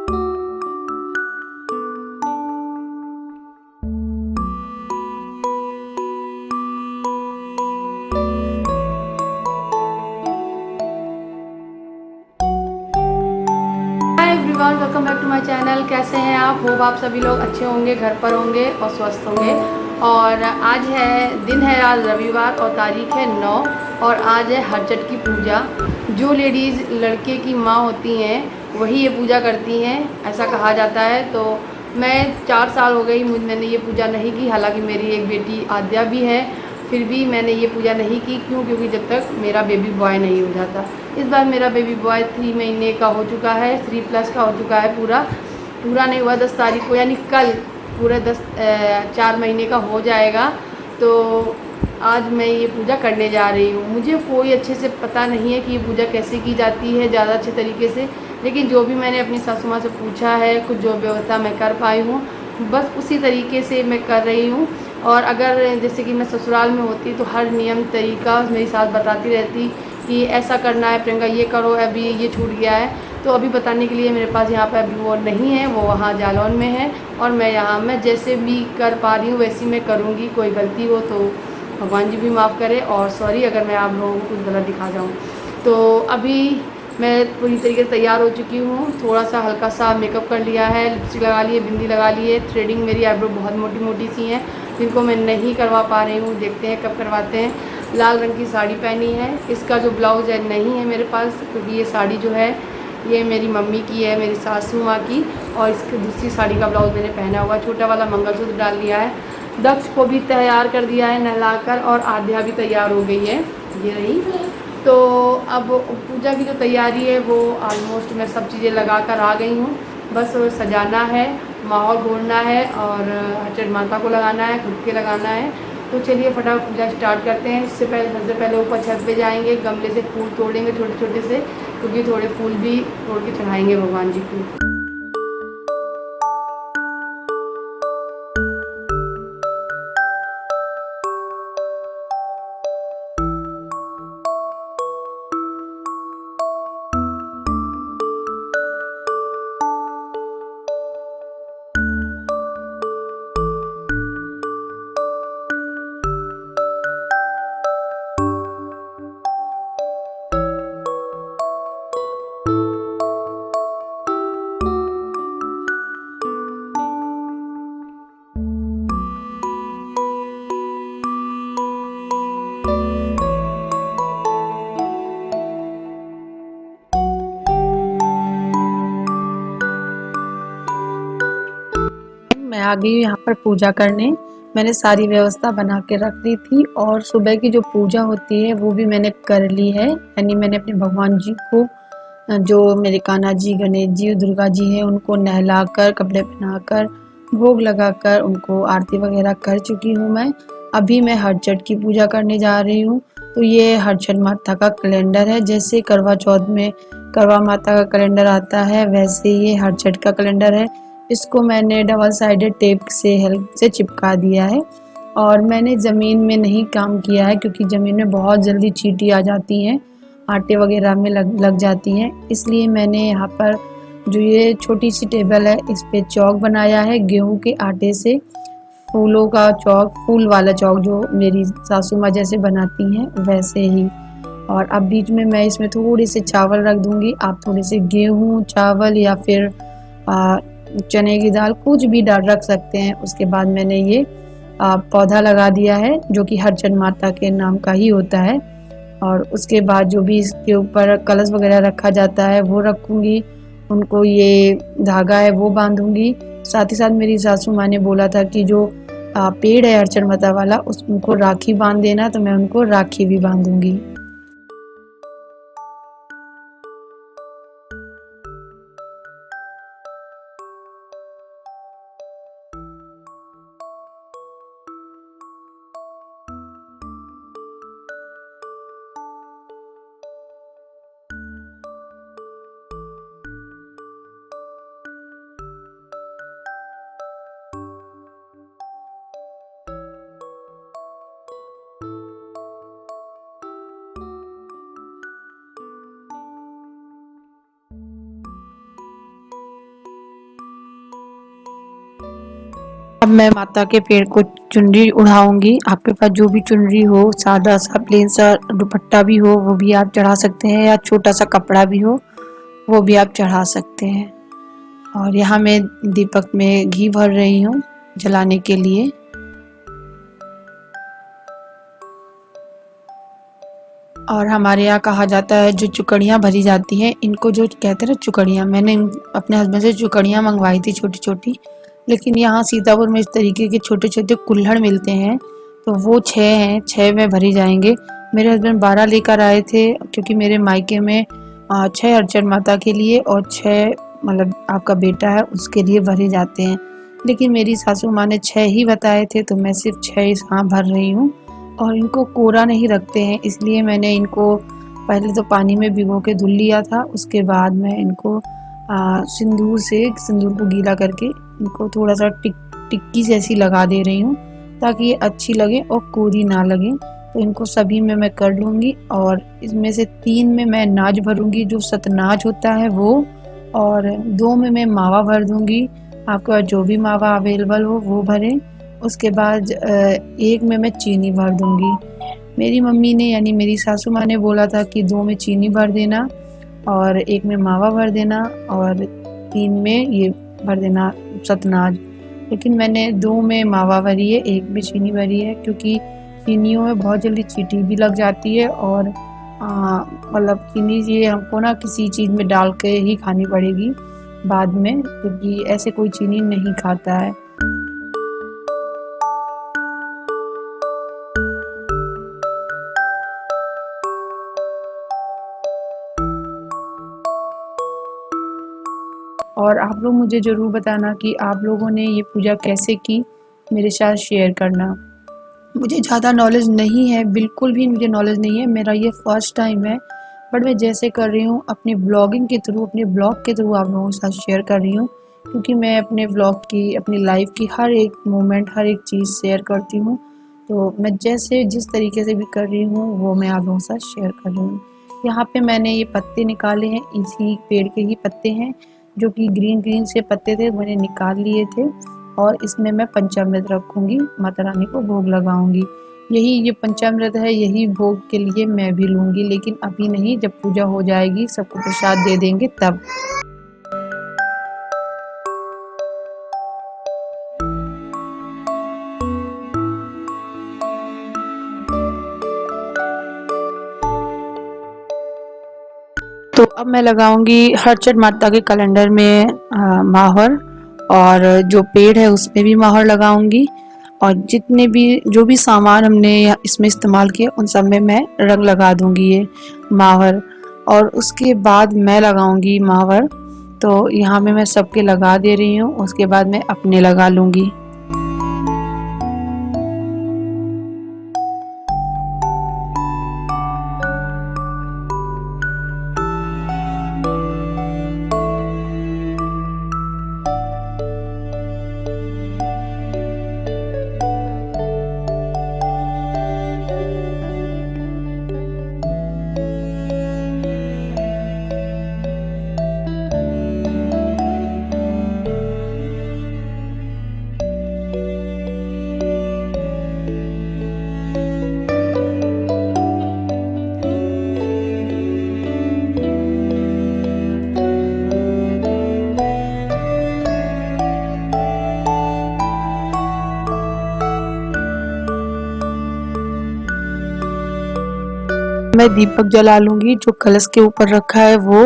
Everyone, welcome back to my channel. कैसे हैं आप? होप आप सभी लोग अच्छे होंगे, घर पर होंगे और स्वस्थ होंगे। और आज आज रविवार और तारीख है 9 और आज है हरचट की पूजा। जो लेडीज़ लड़के की माँ होती हैं वही ये पूजा करती हैं, ऐसा कहा जाता है। तो मैं 4 साल हो गई मैंने ये पूजा नहीं की। हालांकि मेरी एक बेटी आद्या भी है, फिर भी मैंने ये पूजा नहीं की। क्यों? क्योंकि जब तक मेरा बेबी बॉय नहीं हो जाता। इस बार मेरा बेबी बॉय 3 महीने का हो चुका है, 3+ का हो चुका है। पूरा नहीं हुआ, 10 तारीख को यानी कल पूरे 4 महीने का हो जाएगा। तो आज मैं ये पूजा करने जा रही हूँ। मुझे कोई अच्छे से पता नहीं है कि ये पूजा कैसे की जाती है ज़्यादा अच्छे तरीके से, लेकिन जो भी मैंने अपनी सासू माँ से पूछा है, कुछ जो व्यवस्था मैं कर पाई हूँ, बस उसी तरीके से मैं कर रही हूँ। और अगर जैसे कि मैं ससुराल में होती तो हर नियम तरीका मेरी सास बताती रहती कि ऐसा करना है प्रियंका, ये करो, अभी ये छूट गया है। तो अभी बताने के लिए मेरे पास यहाँ पर अभी वो नहीं है, वो वहाँ जालौन में है। और मैं जैसे भी कर पा रही हूँ वैसी मैं करूँगी। कोई गलती हो तो भगवान जी भी माफ़ करे, और सॉरी अगर मैं आप लोगों को कुछ गलत दिखा जाऊँ। तो अभी मैं पूरी तरीके से तैयार हो चुकी हूँ। थोड़ा सा हल्का सा मेकअप कर लिया है, लिपस्टिक लगा ली है, बिंदी लगा ली है। थ्रेडिंग मेरी आईब्रो बहुत मोटी मोटी सी हैं जिनको मैं नहीं करवा पा रही हूँ, देखते हैं कब करवाते हैं। लाल रंग की साड़ी पहनी है। इसका जो ब्लाउज़ है नहीं है मेरे पास, क्योंकि ये साड़ी जो है ये मेरी मम्मी की है, मेरी सासू माँ की। और इसकी दूसरी साड़ी का ब्लाउज़ मैंने पहना हुआ, छोटा वाला मंगलसूत्र डाल लिया है। दक्ष को भी तैयार कर दिया है नहलाकर, और आध्या भी तैयार हो गई है, ये रही। तो अब पूजा की जो तैयारी है वो ऑलमोस्ट मैं सब चीज़ें लगा कर आ गई हूँ। बस सजाना है, माहौल घोरना है, और हचड़ माता को लगाना है, खुद के लगाना है। तो चलिए फटाफट पूजा स्टार्ट करते हैं। सबसे पहले ऊपर छत पे जाएंगे, गमले से फूल तोड़ेंगे छोटे छोटे से, क्योंकि थोड़े फूल भी तोड़ के चढ़ाएंगे भगवान जी को। मैं आ गई हूँ यहाँ पर पूजा करने। मैंने सारी व्यवस्था बना के रख दी थी, और सुबह की जो पूजा होती है वो भी मैंने कर ली है। यानी मैंने अपने भगवान जी को, जो मेरे कान्हा जी, गणेश जी और दुर्गा जी हैं, उनको नहलाकर, कपड़े पहनाकर, भोग लगाकर उनको आरती वगैरह कर चुकी हूँ मैं। अभी मैं हरचट की पूजा करने जा रही हूँ। तो ये हरचट माता का कैलेंडर है। जैसे करवा चौथ में करवा माता का कैलेंडर आता है, वैसे ये हरचट का कैलेंडर है। इसको मैंने डबल साइडेड टेप से हेल्प से चिपका दिया है। और मैंने ज़मीन में नहीं काम किया है, क्योंकि ज़मीन में बहुत जल्दी चींटी आ जाती हैं, आटे वगैरह में लग जाती हैं। इसलिए मैंने यहाँ पर जो ये छोटी सी टेबल है, इस पे चौक बनाया है गेहूं के आटे से। फूलों का चौक, फूल वाला चौक जो मेरी सासू माँ जैसे बनाती हैं वैसे ही। और अब बीच में मैं इसमें थोड़ी से चावल रख दूंगी। आप थोड़े से गेहूं, चावल या फिर चने की दाल, कुछ भी डाल रख सकते हैं। उसके बाद मैंने ये पौधा लगा दिया है, जो कि हरचंद माता के नाम का ही होता है। और उसके बाद जो भी इसके ऊपर कलश वगैरह रखा जाता है वो रखूंगी। उनको ये धागा है वो बांधूंगी। साथ ही साथ मेरी सासू माँ ने बोला था कि जो पेड़ है हरचंद माता वाला, उनको राखी बांध देना, तो मैं उनको राखी भी बांधूंगी। अब मैं माता के पेड़ को चुनरी उड़ाऊंगी। आपके पास जो भी चुनरी हो, सादा सा प्लेन सा दुपट्टा भी हो, वो भी आप चढ़ा सकते हैं, या छोटा सा कपड़ा भी हो वो भी आप चढ़ा सकते हैं। और यहाँ मैं दीपक में घी भर रही हूँ जलाने के लिए। और हमारे यहाँ कहा जाता है जो चुकड़ियाँ भरी जाती हैं, इनको जो कहते हैं ना चुकड़ियाँ, मैंने अपने हस्बैंड से चुकड़ियाँ मंगवाई थी छोटी छोटी, लेकिन यहाँ सीतापुर में इस तरीके के छोटे छोटे कुल्हड़ मिलते हैं, तो वो 6 हैं, 6 में भरी जाएंगे। मेरे हस्बैंड 12 लेकर आए थे, क्योंकि मेरे मायके में 6 अर्चन माता के लिए और 6 मतलब आपका बेटा है उसके लिए भरे जाते हैं, लेकिन मेरी सासू माँ ने 6 ही बताए थे, तो मैं सिर्फ 6 यहाँ भर रही हूँ। और इनको कोरा नहीं रखते हैं, इसलिए मैंने इनको पहले तो पानी में भिगो के धुल लिया था, उसके बाद मैं इनको सिंदूर को गीला करके इनको थोड़ा सा टिक्की जैसी लगा दे रही हूँ, ताकि ये अच्छी लगे और कोरी ना लगे। तो इनको सभी में मैं कर लूँगी, और इसमें से 3 में मैं नाज भरूँगी, जो सतनाज होता है वो, और 2 में मैं मावा भर दूँगी। आपके पास जो भी मावा अवेलेबल हो वो भरें। उसके बाद 1 में मैं चीनी भर दूँगी। मेरी मम्मी ने यानी मेरी सासू माँ ने बोला था कि 2 में चीनी भर देना, और 1 में मावा भर देना, और 3 में ये भर देना सतनाज। लेकिन मैंने 2 में मावा भरी है, 1 में चीनी भरी है, क्योंकि चीनियों में बहुत जल्दी चींटी भी लग जाती है, और मतलब चीनी ये हमको ना किसी चीज़ में डाल के ही खानी पड़ेगी बाद में, क्योंकि ऐसे कोई चीनी नहीं खाता है। और आप लोग मुझे ज़रूर बताना कि आप लोगों ने ये पूजा कैसे की, मेरे साथ शेयर करना। मुझे ज़्यादा नॉलेज नहीं है, बिल्कुल भी मुझे नॉलेज नहीं है, मेरा ये फर्स्ट टाइम है, बट मैं जैसे कर रही हूँ अपने ब्लॉगिंग के थ्रू, अपने ब्लॉग के थ्रू आप लोगों के साथ शेयर कर रही हूँ, क्योंकि मैं अपने ब्लॉग की, अपनी लाइफ की हर एक मोमेंट, हर एक चीज़ शेयर करती हूँ। तो मैं जैसे जिस तरीके से भी कर रही हूँ वो मैं आप लोगों के साथ शेयर कर रही हूँ। यहाँ पे मैंने ये पत्ते निकाले हैं, इसी पेड़ के ही पत्ते हैं, जो कि ग्रीन ग्रीन से पत्ते थे, मैंने निकाल लिए थे, और इसमें मैं पंचामृत रखूँगी, माता रानी को भोग लगाऊंगी। यही ये पंचामृत है, यही भोग के लिए मैं भी लूँगी, लेकिन अभी नहीं, जब पूजा हो जाएगी सबको प्रसाद दे देंगे तब। तो अब मैं लगाऊंगी हरचट माता के कैलेंडर में माहौर, और जो पेड़ है उसमें भी माहौर लगाऊंगी, और जितने भी जो भी सामान हमने इसमें इस्तेमाल किया उन सब में मैं रंग लगा दूंगी ये माहौर, और उसके बाद मैं लगाऊंगी माहौर। तो यहाँ में मैं सबके लगा दे रही हूँ, उसके बाद मैं अपने लगा लूँगी। मैं दीपक जला लूंगी, जो कलश के ऊपर रखा है वो,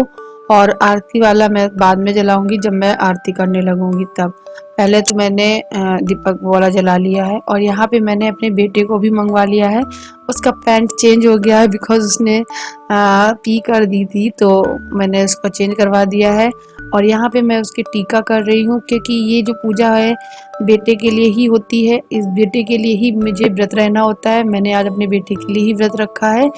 और आरती वाला मैं बाद में जलाऊंगी, जब मैं आरती करने लगूंगी तब। पहले तो मैंने दीपक वाला जला लिया है, और यहाँ पे मैंने अपने बेटे को भी मंगवा लिया है। उसका पैंट चेंज हो गया है, बिकॉज उसने पी कर दी थी, तो मैंने उसको चेंज करवा दिया है। और यहाँ पे मैं उसकी टीका कर रही हूँ, क्योंकि ये जो पूजा है बेटे के लिए ही होती है, इस बेटे के लिए ही मुझे व्रत रहना होता है। मैंने आज अपने बेटे के लिए ही व्रत रखा है,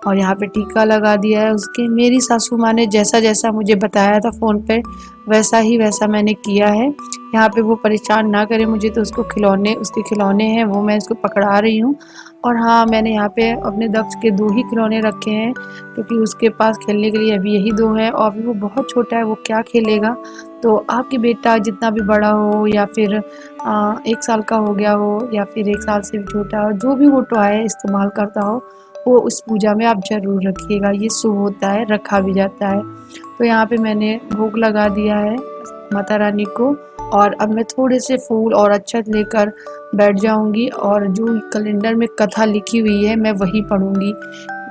और यहाँ पे टीका लगा दिया है उसके। मेरी सासू माँ ने जैसा जैसा मुझे बताया था फ़ोन पे, वैसा ही वैसा मैंने किया है। यहाँ पे वो परेशान ना करे मुझे, तो उसको खिलौने, उसके खिलौने हैं वो मैं इसको पकड़ा रही हूँ। और हाँ, मैंने यहाँ पे अपने दक्ष के 2 ही खिलौने रखे हैं, क्योंकि उसके पास खेलने के लिए अभी यही 2 हैं और अभी वो बहुत छोटा है, वो क्या खेलेगा। तो आपके बेटा जितना भी बड़ा हो या फिर 1 साल का हो गया हो या फिर 1 साल से भी छोटा हो, जो भी वो टॉय इस्तेमाल करता हो, वो उस पूजा में आप ज़रूर रखिएगा। ये शुभ होता है, रखा भी जाता है। तो यहाँ पे मैंने भोग लगा दिया है माता रानी को, और अब मैं थोड़े से फूल और अक्षत लेकर बैठ जाऊंगी और जो कैलेंडर में कथा लिखी हुई है मैं वही पढ़ूंगी,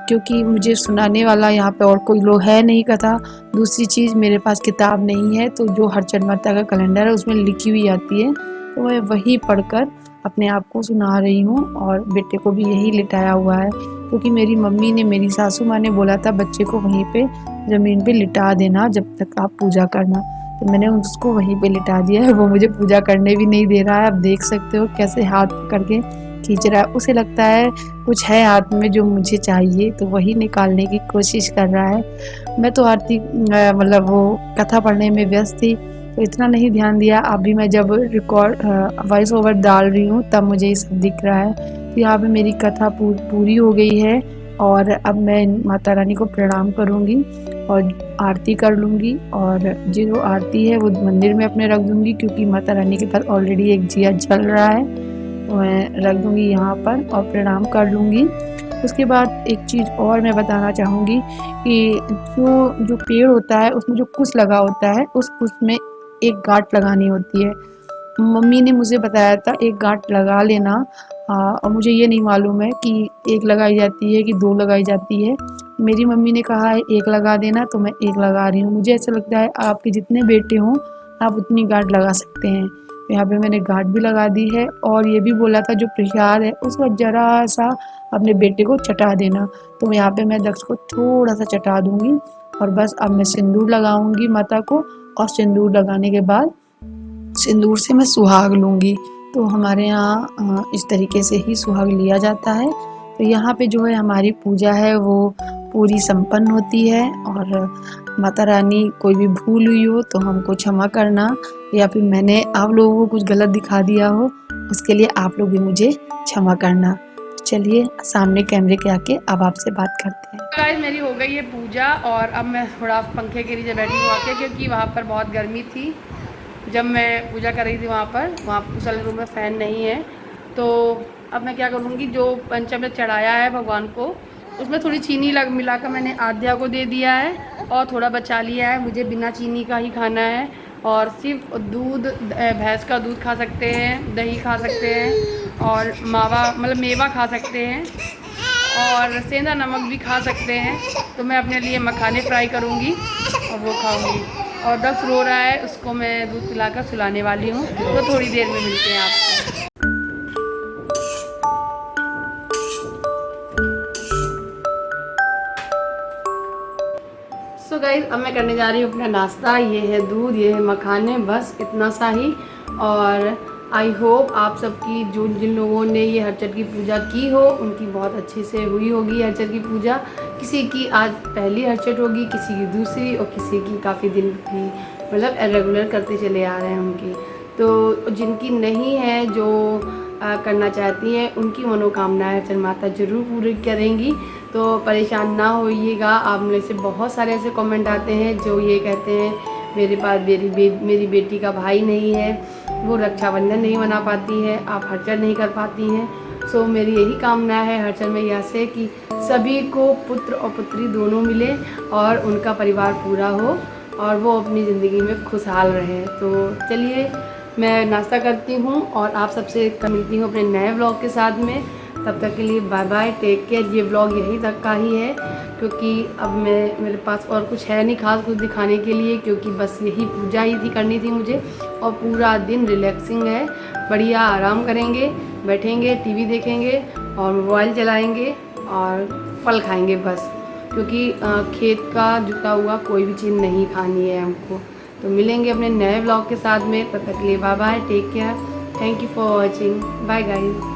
क्योंकि मुझे सुनाने वाला यहाँ पे और कोई लोग है नहीं कथा। दूसरी चीज़, मेरे पास किताब नहीं है, तो जो हरचंद माता का कैलेंडर है उसमें लिखी हुई आती है, तो मैं वही पढ़कर अपने आप को सुना रही हूँ। और बेटे को भी यही लिटाया हुआ है, क्योंकि मेरी मम्मी ने, मेरी सासू माँ ने बोला था बच्चे को वहीं पे ज़मीन पे लिटा देना जब तक आप पूजा करना, तो मैंने उसको वहीं पे लिटा दिया है। वो मुझे पूजा करने भी नहीं दे रहा है। आप देख सकते हो कैसे हाथ पकड़ के खींच रहा है, उसे लगता है कुछ है हाथ में जो मुझे चाहिए, तो वही निकालने की कोशिश कर रहा है। मैं तो आरती मतलब वो कथा पढ़ने में व्यस्त थी, तो इतना नहीं ध्यान दिया। अभी मैं जब रिकॉर्ड वॉइस ओवर डाल रही हूँ तब मुझे ये सब दिख रहा है। तो यहाँ पे मेरी कथा पूरी हो गई है, और अब मैं माता रानी को प्रणाम करूँगी और आरती कर लूँगी, और जो आरती है वो मंदिर में अपने रख दूँगी, क्योंकि माता रानी के पास ऑलरेडी एक दिया जल रहा है, तो मैं रख दूँगी यहाँ पर और प्रणाम कर लूँगी। उसके बाद एक चीज़ और मैं बताना चाहूँगी कि जो पेड़ होता है उसमें जो कुश लगा होता है, उस कुश में एक गांठ लगानी होती है। मम्मी ने मुझे बताया था एक गांठ लगा लेना, और मुझे ये नहीं मालूम है कि एक लगाई जाती है कि 2 लगाई जाती है। मेरी मम्मी ने कहा है एक लगा देना, तो मैं एक लगा रही हूँ। मुझे ऐसा लगता है आपके जितने बेटे हों आप उतनी गांठ लगा सकते हैं। यहाँ पे मैंने गांठ भी लगा दी है, और ये भी बोला था जो प्रसाद है उसको जरा सा अपने बेटे को चटा देना, तो यहाँ पे मैं दक्ष को थोड़ा सा चटा दूंगी। और बस अब मैं सिंदूर लगाऊंगी माता को, और सिंदूर लगाने के बाद सिंदूर से मैं सुहाग लूँगी। तो हमारे यहाँ इस तरीके से ही सुहाग लिया जाता है। तो यहाँ पे जो है हमारी पूजा है वो पूरी संपन्न होती है। और माता रानी कोई भी भूल हुई हो तो हमको क्षमा करना, या फिर मैंने आप लोगों को कुछ गलत दिखा दिया हो उसके लिए आप लोग भी मुझे क्षमा करना। चलिए सामने कैमरे के आके अब आपसे बात करते हैं। गाइस मेरी हो गई है पूजा, और अब मैं थोड़ा पंखे के नीचे बैठी हूँ आके, क्योंकि वहाँ पर बहुत गर्मी थी जब मैं पूजा कर रही थी। वहाँ उस वाले रूम में फ़ैन नहीं है। तो अब मैं क्या करूँगी, जो पंचामृत चढ़ाया है भगवान को उसमें थोड़ी चीनी मिलाकर मैंने आध्या को दे दिया है, और थोड़ा बचा लिया है। मुझे बिना चीनी का ही खाना है, और सिर्फ दूध, भैंस का दूध खा सकते हैं, दही खा सकते हैं, और मावा मतलब मेवा खा सकते हैं, और सेंधा नमक भी खा सकते हैं। तो मैं अपने लिए मखाने फ्राई करूँगी और वो खाऊँगी। और दक्ष रो रहा है, उसको मैं दूध पिलाकर सुलाने वाली हूँ, तो थोड़ी देर में मिलते हैं आपसे। सो गाइस अब मैं करने जा रही हूँ अपना नाश्ता। ये है दूध, ये है मखाने, बस इतना सा ही। और आई होप आप सबकी जिन लोगों ने ये हरचंड की पूजा की हो उनकी बहुत अच्छे से हुई होगी हरचंड की पूजा। किसी की आज पहली हरचंड होगी, किसी की दूसरी, और किसी की काफ़ी दिन की मतलब रेगुलर करते चले आ रहे हैं उनकी। तो जिनकी नहीं है, जो करना चाहती हैं, उनकी मनोकामनाएं हरचंड माता ज़रूर पूरी करेंगी। तो परेशान ना होइएगा। आप में से बहुत सारे ऐसे कमेंट आते हैं जो ये कहते हैं मेरे पास मेरी बेटी का भाई नहीं है, वो रक्षाबंधन नहीं मना पाती है, आप हरचंड नहीं कर पाती हैं। सो मेरी यही कामना है हरचंड मैया से कि सभी को पुत्र और पुत्री दोनों मिले और उनका परिवार पूरा हो और वो अपनी ज़िंदगी में खुशहाल रहे। तो चलिए मैं नाश्ता करती हूँ और आप सबसे मिलती हूँ अपने नए व्लॉग के साथ में। तब तक के लिए बाय बाय, टेक केयर। ये व्लॉग यहीं तक का ही है, क्योंकि अब मेरे पास और कुछ है नहीं खास कुछ दिखाने के लिए, क्योंकि बस यही पूजा ही थी करनी थी मुझे। और पूरा दिन रिलैक्सिंग है, बढ़िया आराम करेंगे, बैठेंगे, टीवी देखेंगे और मोबाइल चलाएंगे और फल खाएंगे बस, क्योंकि खेत का जुता हुआ कोई भी चीज़ नहीं खानी है हमको। तो मिलेंगे अपने नए व्लॉग के साथ में। तब तक के लिए bye bye, take care, thank you for watching, bye guys.